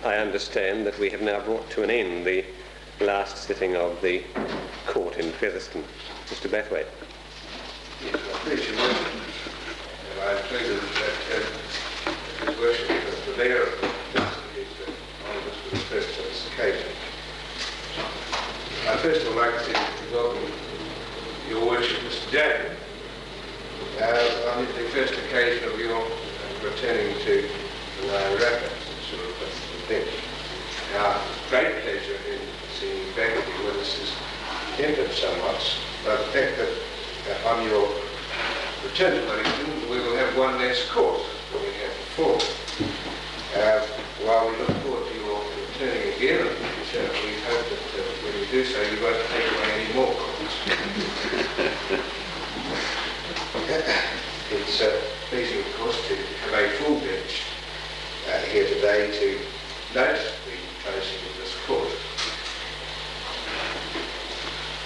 I understand that we have now brought to an end the last sitting of the court in Featherston. Mr. Bathwaite. Yes, I appreciate it. And I'm pleased that His Worship, the Mayor of Featherston, is honoured us with his presence on this occasion. I first of all like to welcome Your Worship, Mr. Daniel, on the first occasion of your returning to the Lion Rapids. Now, great pleasure in seeing you back here where this is hindered somewhat by the fact that on your return to Wellington we will have one less court than we had before. While we look forward to your returning again, we hope that when you do so you won't take away any more courts. It's pleasing, of course, to have a full bench here today to note the closing of this court.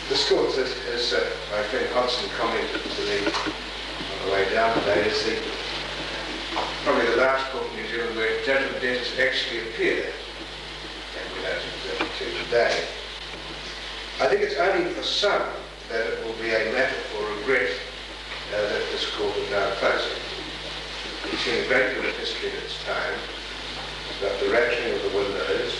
This court, as my friend Hodson commented to me on the way down today, is probably the last court in New Zealand where judgment debtors actually appear, and we noted to today. I think it's only for some that it will be a matter for regret that this court is now closing. We've seen a great deal of history in its time about the rattling of the windows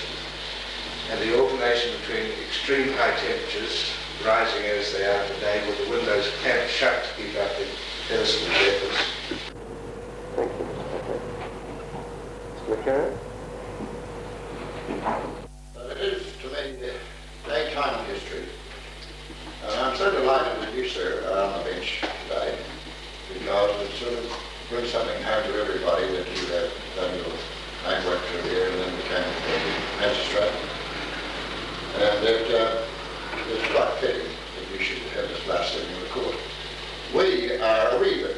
and the alternation between extreme high temperatures, rising as they are today, with the windows clamped shut to keep out the Featherston vapors. Thank you, Mr. McCarran. It is, to me, a time in history. And I'm so delighted with you, sir, on the bench today, because it sort of brings something home to everybody that you have done your work through here and then became a magistrate. And it's quite fitting that we should have this last sitting of the court. We are a wee bit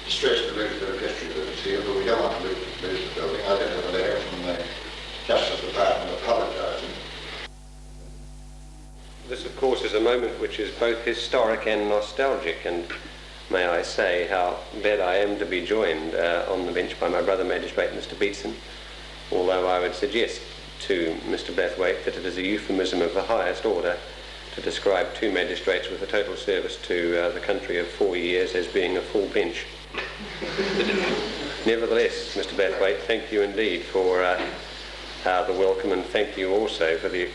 distressed to lose a bit of history with us here, but we don't want to lose the building. I did have a letter from the Justice Department apologising. This, of course, is a moment which is both historic and nostalgic, and may I say how glad I am to be joined on the bench by my brother magistrate, Mr. Beatson, although I would suggest to Mr. Bathwaite that it is a euphemism of the highest order to describe two magistrates with a total service to the country of 4 years as being a full bench. Nevertheless, Mr. Bathwaite, thank you indeed for the welcome, and thank you also for the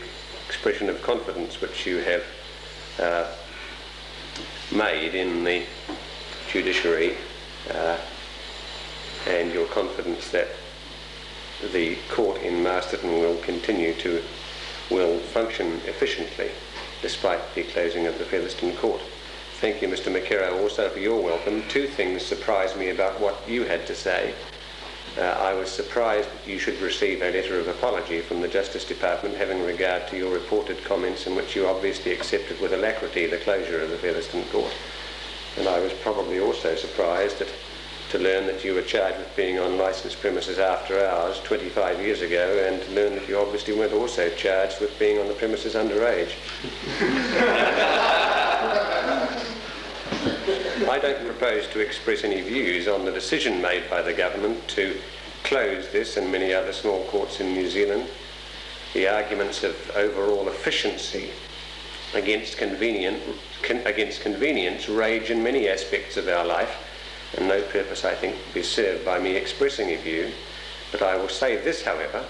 expression of confidence which you have made in the judiciary and your confidence that the court in Masterton will function efficiently despite the closing of the Featherston court. Thank you, Mr. McKerrow, also for your welcome. Two things surprised me about what you had to say. I was surprised that you should receive a letter of apology from the Justice Department having regard to your reported comments in which you obviously accepted with alacrity the closure of the Featherston court. And I was probably also surprised to learn that you were charged with being on licensed premises after hours 25 years ago, and to learn that you obviously weren't also charged with being on the premises underage. I don't propose to express any views on the decision made by the government to close this and many other small courts in New Zealand. The arguments of overall efficiency against convenience rage in many aspects of our life, and no purpose, I think, be served by me expressing a view. But I will say this, however,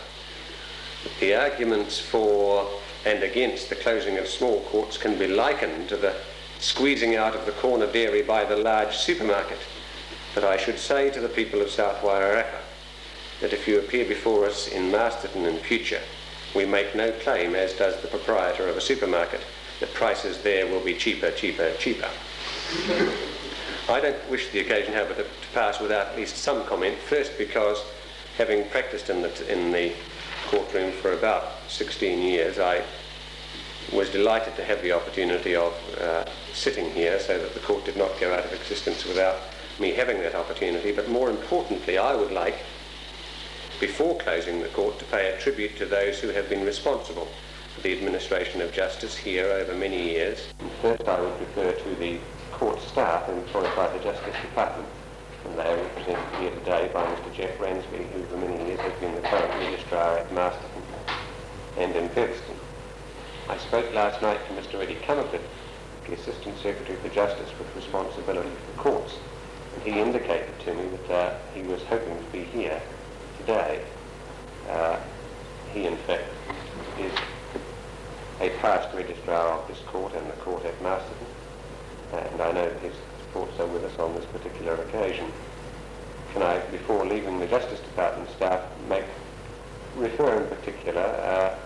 that the arguments for and against the closing of small courts can be likened to the squeezing out of the corner dairy by the large supermarket. But I should say to the people of South Wairarapa that if you appear before us in Masterton in future, we make no claim, as does the proprietor of a supermarket, that prices there will be cheaper, cheaper, cheaper. I don't wish the occasion, however, to pass without at least some comment. First, because having practiced in the courtroom for about 16 years, I was delighted to have the opportunity of sitting here so that the court did not go out of existence without me having that opportunity. But more importantly, I would like, before closing the court, to pay a tribute to those who have been responsible for the administration of justice here over many years. First, I would refer to the court staff employed by the Justice Department, and they are represented here today by Mr. Jeff Ransby, who for many years has been the current registrar at Masterton and in Featherston. I spoke last night to Mr. Eddie Comerford, the Assistant Secretary for Justice with responsibility for the courts, and he indicated to me that he was hoping to be here today. He in fact is a past registrar of this court and the court at Masterton, and I know that his thoughts are with us on this particular occasion. Can I, before leaving the Justice Department staff, refer in particular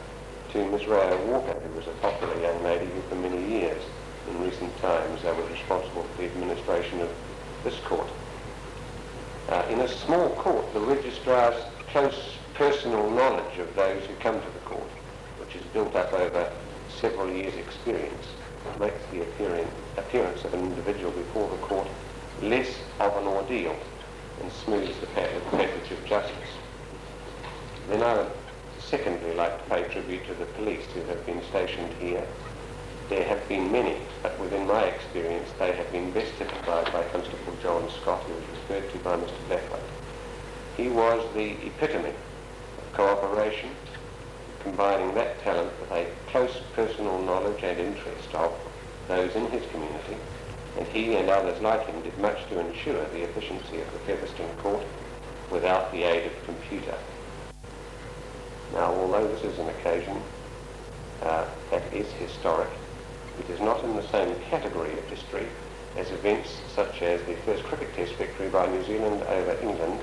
to Miss Rhea Walker, who was a popular young lady who for many years in recent times was responsible for the administration of this court. In a small court, the registrar's close personal knowledge of those who come to the court, which is built up over several years' experience, makes the appearance of an individual before the court less of an ordeal and smooths the passage of justice. Then I would secondly like to pay tribute to the police who have been stationed here. There have been many, but within my experience they have been best typified by Constable John Scott, who was referred to by Mr. Blackwood. He was the epitome of cooperation, combining that talent with a close personal knowledge and interest of those in his community, and he and others like him did much to ensure the efficiency of the Featherston court without the aid of computer. Now, although this is an occasion that is historic, it is not in the same category of history as events such as the first cricket test victory by New Zealand over England,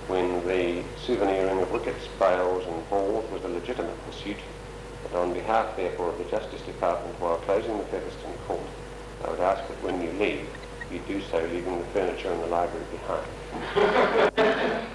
when the souveniring of wickets, bails and balls was a legitimate pursuit. But on behalf, therefore, of the Justice Department, while closing the Featherston court, I would ask that when you leave, you do so leaving the furniture in the library behind.